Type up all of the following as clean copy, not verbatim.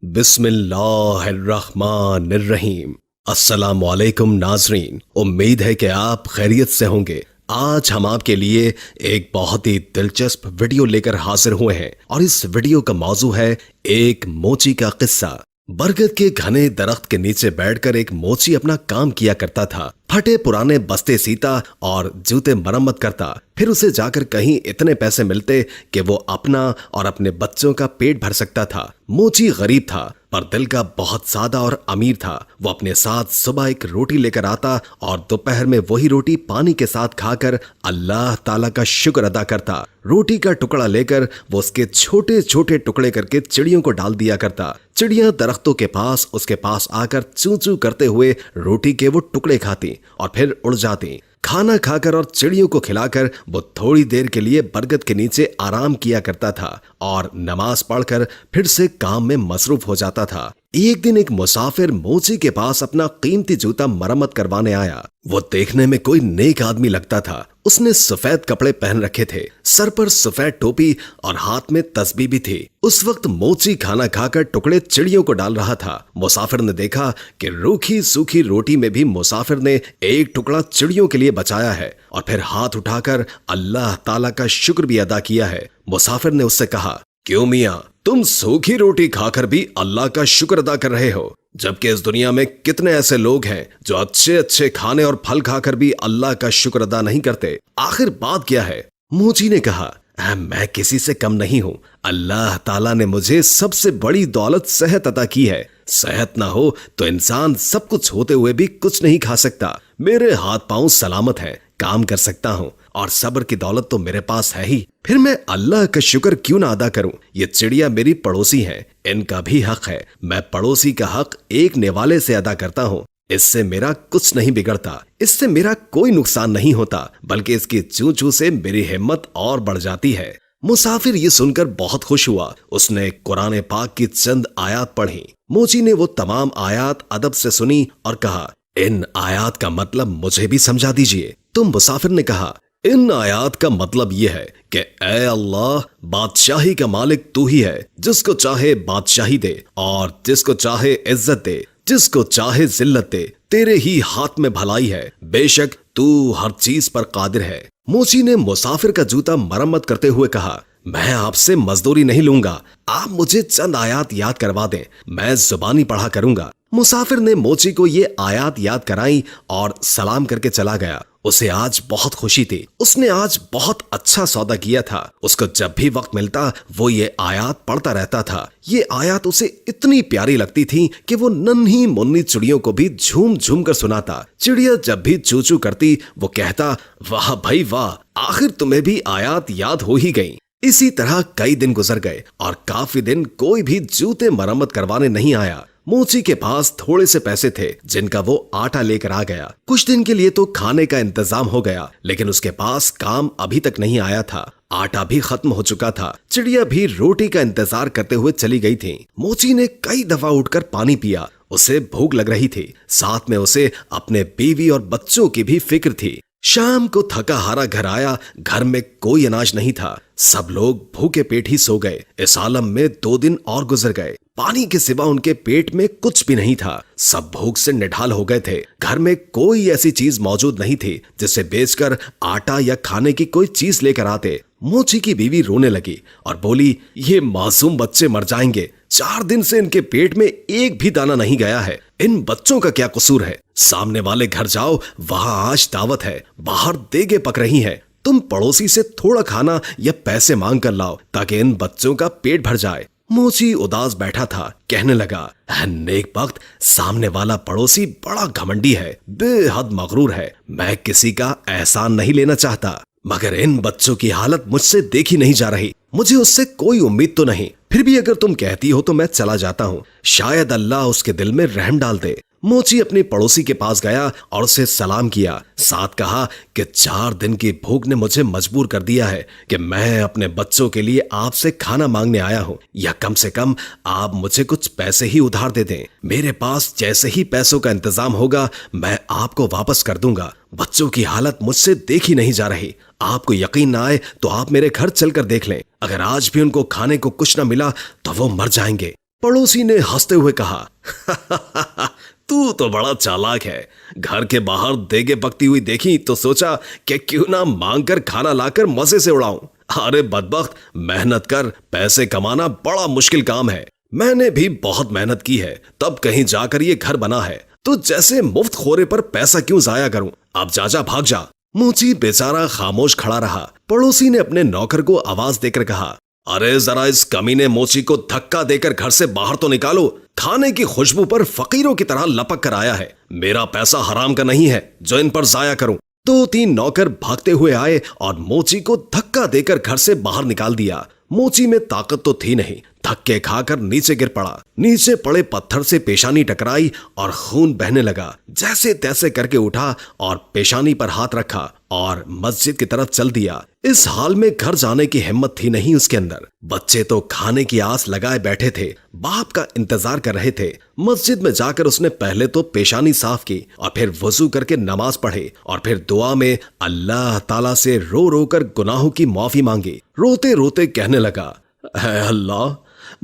बिस्मिल्लाहिर्रहमानिर्रहीम। अस्सलाम वालेकुम नाजरीन, उम्मीद है कि आप खैरियत से होंगे। आज हम आपके लिए एक बहुत ही दिलचस्प वीडियो लेकर हाजिर हुए हैं और इस वीडियो का मौजू है एक मोची का किस्सा। बरगद के घने दरख्त के नीचे बैठकर एक मोची अपना काम किया करता था। फटे पुराने बस्ते सीता और जूते मरम्मत करता। फिर उसे जाकर कहीं इतने पैसे मिलते कि वो अपना और अपने बच्चों का पेट भर सकता था। मोची गरीब था पर दिल का बहुत सादा और अमीर था। वो अपने साथ सुबह एक रोटी लेकर आता और दोपहर में वही रोटी पानी के साथ खाकर अल्लाह ताला का शुक्र अदा करता। रोटी का टुकड़ा लेकर वो उसके छोटे छोटे टुकड़े करके चिड़ियों को डाल दिया करता। चिड़ियां दरख्तों के पास उसके पास आकर चूं चूं करते हुए रोटी के वो टुकड़े खाती और फिर उड़ जाती। खाना खाकर और चिड़ियों को खिलाकर वो थोड़ी देर के लिए बरगद के नीचे आराम किया करता था और नमाज पढ़कर फिर से काम में मसरूफ हो जाता था। एक दिन एक मुसाफिर मोची के पास अपना कीमती जूता मरम्मत करवाने आया। वो देखने में कोई नेक आदमी लगता था। उसने सफेद कपड़े पहन रखे थे, सर पर सफेद टोपी और हाथ में तस्बीह भी थी। उस वक्त मोची खाना खाकर टुकड़े चिड़ियों को डाल रहा था। मुसाफिर ने देखा कि रूखी सूखी रोटी में भी मुसाफिर ने एक टुकड़ा चिड़ियों के लिए बचाया है और फिर हाथ उठाकर अल्लाह ताला का शुक्र भी अदा किया है। मुसाफिर ने उससे कहा, क्यों मियां, तुम सूखी रोटी खाकर भी अल्लाह का शुक्र अदा कर रहे हो, जबकि इस दुनिया में कितने ऐसे लोग हैं जो अच्छे अच्छे खाने और फल खाकर भी अल्लाह का शुक्र अदा नहीं करते। आखिर बात क्या है? मोची ने कहा, मैं किसी से कम नहीं हूँ। अल्लाह ताला ने मुझे सबसे बड़ी दौलत सेहत अता की है। सेहत ना हो तो इंसान सब कुछ होते हुए भी कुछ नहीं खा सकता। मेरे हाथ पांव सलामत हैं, काम कर सकता हूँ और सब्र की दौलत तो मेरे पास है ही। फिर मैं अल्लाह का शुक्र क्यों ना अदा करूं? ये चिड़िया मेरी पड़ोसी हैं, इनका भी हक है। मैं पड़ोसी का हक एक निवाले से अदा करता हूँ। इससे मेरा कुछ नहीं बिगड़ता, इससे मेरा कोई नुकसान नहीं होता, बल्कि इसकी चूं चूं से मेरी हिम्मत और बढ़ जाती है। मुसाफिर ये सुनकर बहुत खुश हुआ। उसने कुरान पाक की चंद आयात पढ़ी। मोची ने वो तमाम आयात अदब से सुनी और कहा, इन आयात का मतलब मुझे भी समझा दीजिए। तो मुसाफिर ने कहा, इन आयात का मतलब यह है कि ऐ अल्लाह, बादशाही का मालिक तू ही है। जिसको चाहे बादशाही दे और जिसको चाहे इज्जत दे, जिसको चाहे जिल्लत दे। तेरे ही हाथ में भलाई है, बेशक तू हर चीज पर कादिर है। मोची ने मुसाफिर का जूता मरम्मत करते हुए कहा, मैं आपसे मजदूरी नहीं लूंगा, आप मुझे चंद आयात याद करवा दें, मैं जुबानी पढ़ा करूंगा। मुसाफिर ने मोची को ये आयात याद कराई और सलाम करके चला गया। उसे आज बहुत खुशी थी। उसने आज बहुत अच्छा सौदा किया था। उसको जब भी वक्त मिलता वो ये आयात पढ़ता रहता था। ये आयात उसे इतनी प्यारी लगती थी कि वो नन्ही मुन्नी चिड़ियों को भी झूम झूम कर सुनाता। चिड़िया जब भी चू चू करती वो कहता, वाह भाई वाह, आखिर तुम्हें भी आयात याद हो ही गई। इसी तरह कई दिन गुजर गए और काफी दिन कोई भी जूते मरम्मत करवाने नहीं आया। मोची के पास थोड़े से पैसे थे जिनका वो आटा लेकर आ गया। कुछ दिन के लिए तो खाने का इंतजाम हो गया, लेकिन उसके पास काम अभी तक नहीं आया था। आटा भी खत्म हो चुका था। चिड़िया भी रोटी का इंतजार करते हुए चली गई थी। मोची ने कई दफा उठकर पानी पिया। उसे भूख लग रही थी, साथ में उसे अपने बीवी और बच्चों की भी फिक्र थी। शाम को थका हारा घर आया। घर में कोई अनाज नहीं था। सब लोग भूखे पेट ही सो गए। इस आलम में 2 दिन और गुजर गए। पानी के सिवा उनके पेट में कुछ भी नहीं था। सब भूख से निढाल हो गए थे। घर में कोई ऐसी चीज मौजूद नहीं थी जिसे बेचकर आटा या खाने की कोई चीज लेकर आते। मोची की बीवी रोने लगी और बोली, ये मासूम बच्चे मर जाएंगे। 4 दिन से इनके पेट में एक भी दाना नहीं गया है। इन बच्चों का क्या कसूर है? सामने वाले घर जाओ, वहां आज दावत है, बाहर देगे पक रही है। तुम पड़ोसी से थोड़ा खाना या पैसे मांग कर लाओ ताकि इन बच्चों का पेट भर जाए। मोची उदास बैठा था। कहने लगा, नेक वक्त, सामने वाला पड़ोसी बड़ा घमंडी है, बेहद मगरूर है। मैं किसी का एहसान नहीं लेना चाहता, मगर इन बच्चों की हालत मुझसे देखी नहीं जा रही। मुझे उससे कोई उम्मीद तो नहीं। फिर भी अगर तुम कहती हो तो मैं चला जाता हूँ, शायद अल्लाह उसके दिल में रहम डाल दे। मोची अपने पड़ोसी के पास गया और उसे सलाम किया। साथ कहा कि 4 दिन की भूख ने मुझे मजबूर कर दिया है कि मैं अपने बच्चों के लिए आपसे खाना मांगने आया हूँ, या कम से कम आप मुझे कुछ पैसे ही उधार दे दें। मेरे पास जैसे ही पैसों का इंतजाम होगा मैं आपको वापस कर दूंगा। बच्चों की हालत मुझसे देखी नहीं जा रही। आपको यकीन ना आए तो आप मेरे घर चलकर देख लें। अगर आज भी उनको खाने को कुछ न मिला तो वो मर जाएंगे। पड़ोसी ने हंसते हुए कहा, तू तो बड़ा चालाक है। घर के बाहर देगे पकती हुई देखी तो सोचा कि क्यों ना मांग कर खाना लाकर मजे से उड़ाऊं। अरे बदबख्त, मेहनत कर पैसे कमाना बड़ा मुश्किल काम है। मैंने भी बहुत मेहनत की है, तब कहीं जाकर ये घर बना है। तो जैसे मुफ्त खोरे पर पैसा क्यों जाया करूं? अब जा भाग जा। मोची बेचारा खामोश खड़ा रहा। पड़ोसी ने अपने नौकर को आवाज देकर कहा, अरे जरा इस कमीने मोची को धक्का देकर घर से बाहर तो निकालो। खाने की खुशबू पर फकीरों की तरह लपक कर आया है। मेरा पैसा हराम का नहीं है जो इन पर जाया करूं। 2-3 नौकर भागते हुए आए और मोची को धक्का देकर घर से बाहर निकाल दिया। मोची में ताकत तो थी नहीं, धक्के खाकर नीचे गिर पड़ा। नीचे पड़े पत्थर से पेशानी टकराई और खून बहने लगा। जैसे तैसे करके उठा और पेशानी पर हाथ रखा और मस्जिद की तरफ चल दिया। इस हाल में घर जाने की हिम्मत थी नहीं उसके अंदर। बच्चे तो खाने की आस लगाए बैठे थे, बाप का इंतजार कर रहे थे। मस्जिद में जाकर उसने पहले तो पेशानी साफ की और फिर वजू करके नमाज पढ़े और फिर दुआ में अल्लाह ताला से रो रो कर गुनाहों की माफी मांगी। रोते रोते कहने लगा, है अल्लाह,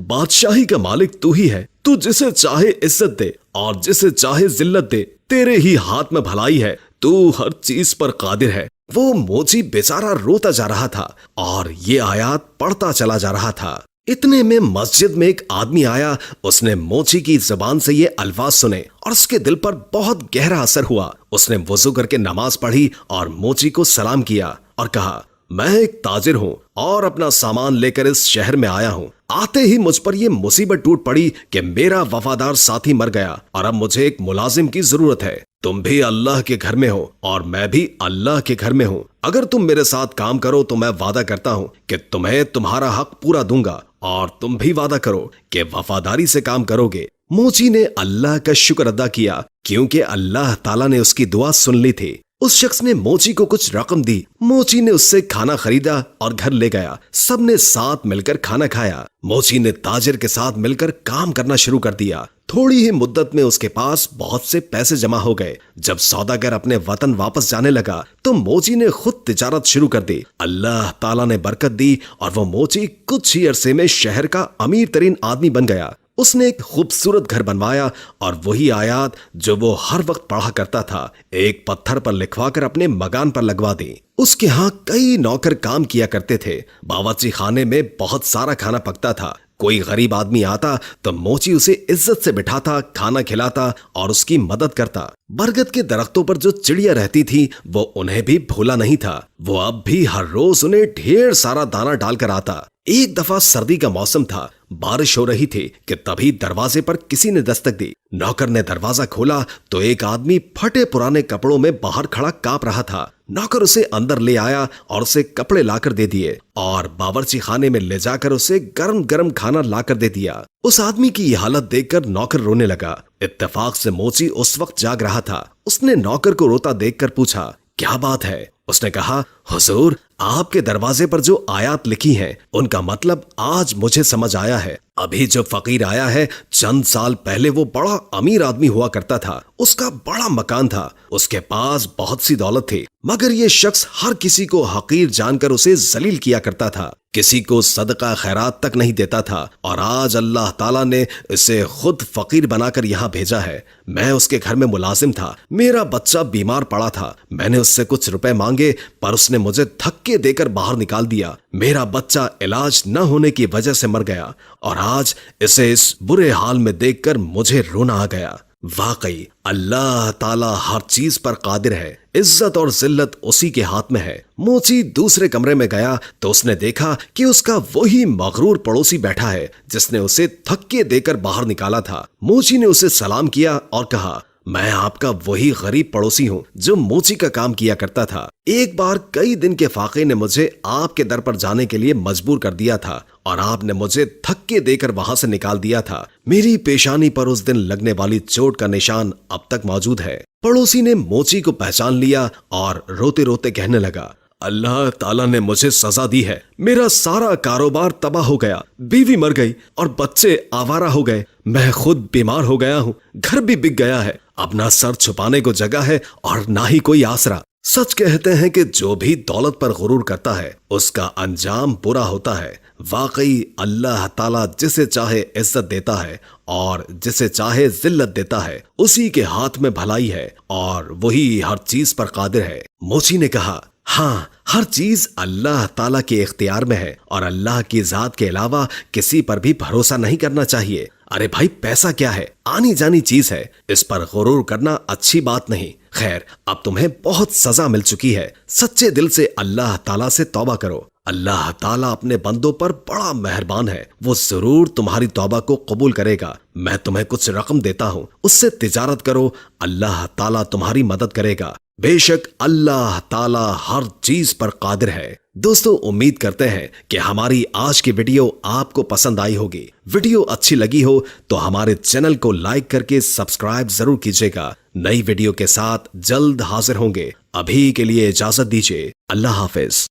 बादशाही का मालिक तू ही है। तू जिसे चाहे इज्जत दे और जिसे चाहे जिल्लत दे। तेरे ही हाथ में भलाई है। तू हर चीज पर कादिर है। वो मोची बेचारा रोता जा रहा था और ये आयात पढ़ता चला जा रहा था। इतने में मस्जिद में एक आदमी आया। उसने मोची की जुबान से ये अल्फाज सुने और उसके दिल पर बहुत गहरा असर हुआ। उसने वुजू करके नमाज पढ़ी और मोची को सलाम किया और कहा, मैं एक ताजिर हूँ और अपना सामान लेकर इस शहर में आया हूँ। आते ही मुझ पर यह मुसीबत टूट पड़ी कि मेरा वफादार साथी मर गया और अब मुझे एक मुलाजिम की जरूरत है। तुम भी अल्लाह के घर में हो और मैं भी अल्लाह के घर में हूँ। अगर तुम मेरे साथ काम करो तो मैं वादा करता हूँ कि तुम्हें तुम्हारा हक पूरा दूंगा और तुम भी वादा करो कि वफादारी से काम करोगे। मोची ने अल्लाह का शुक्र अदा किया क्योंकि अल्लाह ताला ने उसकी दुआ सुन ली थी। उस शख्स ने मोची को कुछ रकम दी। मोची ने उससे खाना खरीदा और घर ले गया। सबने साथ मिलकर खाना खाया। मोची ने ताजिर के साथ मिलकर काम करना शुरू कर दिया। थोड़ी ही मुद्दत में उसके पास बहुत से पैसे जमा हो गए। जब सौदागर अपने वतन वापस जाने लगा तो मोची ने खुद तिजारत शुरू कर दी। अल्लाह ताला ने बरकत दी और वो मोची कुछ ही अरसे में शहर का अमीर तरीन आदमी बन गया। उसने एक खूबसूरत घर बनवाया और वही आयात जो वो हर वक्त पढ़ा करता था एक पत्थर पर लिखवाकर अपने मकान पर लगवा दी। उसके यहाँ कई नौकर काम किया करते थे। बावर्ची खाने में बहुत सारा खाना पकता था। कोई गरीब आदमी आता तो मोची उसे इज्जत से बिठाता, खाना खिलाता और उसकी मदद करता। बरगद के दरख्तों पर जो चिड़िया रहती थी वो उन्हें भी भूला नहीं था। वो अब भी हर रोज उन्हें ढेर सारा दाना डालकर आता। एक दफा सर्दी का मौसम था, बारिश हो रही थी कि तभी दरवाजे पर किसी ने दस्तक दी। नौकर ने दरवाजा खोला तो एक आदमी फटे पुराने कपड़ों में बाहर खड़ा कांप रहा था। नौकर उसे अंदर ले आया और उसे कपड़े लाकर दे दिए और बावर्ची खाने में ले जाकर उसे गरम गरम खाना लाकर दे दिया। उस आदमी की ये हालत देखकर नौकर रोने लगा। इत्तेफाक से मोची उस वक्त जाग रहा था। उसने नौकर को रोता देखकर पूछा, क्या बात है? उसने कहा, हुजूर, आपके दरवाजे पर जो आयात लिखी हैं उनका मतलब आज मुझे समझ आया है। अभी जो फकीर आया है चंद साल पहले वो बड़ा अमीर आदमी हुआ करता था। उसका बड़ा मकान था, उसके पास बहुत सी दौलत थी, मगर ये शख्स हर किसी को हकीर जानकर उसे जलील किया करता था। किसी को सदका खैरात तक नहीं देता था और आज अल्लाह ताला ने इसे खुद फकीर बनाकर यहाँ भेजा है। मैं उसके घर में मुलाजिम था। मेरा बच्चा बीमार पड़ा था। मैंने उससे कुछ रुपए मांगे पर उसने मुझे धक्के देकर बाहर निकाल दिया। मेरा बच्चा इलाज न होने की वजह से मर गया और आज इसे इस बुरे हाल में देखकर मुझे रोना आ गया। वाकई अल्लाह ताला हर चीज पर कादिर है। इज्जत और जिल्लत उसी के हाथ में है। मोची दूसरे कमरे में गया तो उसने देखा कि उसका वही मगरूर पड़ोसी बैठा है जिसने उसे धक्के देकर बाहर निकाला था। मोची ने उसे सलाम किया और कहा, मैं आपका वही गरीब पड़ोसी हूँ जो मोची का काम किया करता था। एक बार कई दिन के फाके ने मुझे आपके दर पर जाने के लिए मजबूर कर दिया था और आपने मुझे धक्के देकर वहां से निकाल दिया था। मेरी पेशानी पर उस दिन लगने वाली चोट का निशान अब तक मौजूद है। पड़ोसी ने मोची को पहचान लिया और रोते रोते कहने लगा, अल्लाह ताला ने मुझे सजा दी है। मेरा सारा कारोबार तबाह हो गया, बीवी मर गई और बच्चे आवारा हो गए। मैं खुद बीमार हो गया हूँ, घर भी बिक गया है। अपना सर छुपाने को जगह है और ना ही कोई आसरा। सच कहते हैं कि जो भी दौलत पर गुरूर करता है उसका अंजाम बुरा होता है। वाकई अल्लाह ताला जिसे चाहे इज्जत देता है और जिसे चाहे जिल्लत देता है। उसी के हाथ में भलाई है और वही हर चीज पर कादिर है। मोची ने कहा, हाँ, हर चीज अल्लाह ताला के इख्तियार में है और अल्लाह की जात के अलावा किसी पर भी भरोसा नहीं करना चाहिए। अरे भाई, पैसा क्या है, आनी जानी चीज है, इस पर गुरूर करना अच्छी बात नहीं। खैर, अब तुम्हें बहुत सजा मिल चुकी है। सच्चे दिल से अल्लाह ताला से तौबा करो। अल्लाह ताला अपने बंदों पर बड़ा मेहरबान है, वो जरूर तुम्हारी तौबा को कबूल करेगा। मैं तुम्हें कुछ रकम देता हूँ, उससे तिजारत करो, अल्लाह ताला तुम्हारी मदद करेगा। बेशक अल्लाह ताला हर चीज पर कादिर है। दोस्तों, उम्मीद करते हैं कि हमारी आज की वीडियो आपको पसंद आई होगी। वीडियो अच्छी लगी हो तो हमारे चैनल को लाइक करके सब्सक्राइब जरूर कीजिएगा। नई वीडियो के साथ जल्द हाजिर होंगे। अभी के लिए इजाजत दीजिए। अल्लाह हाफिज।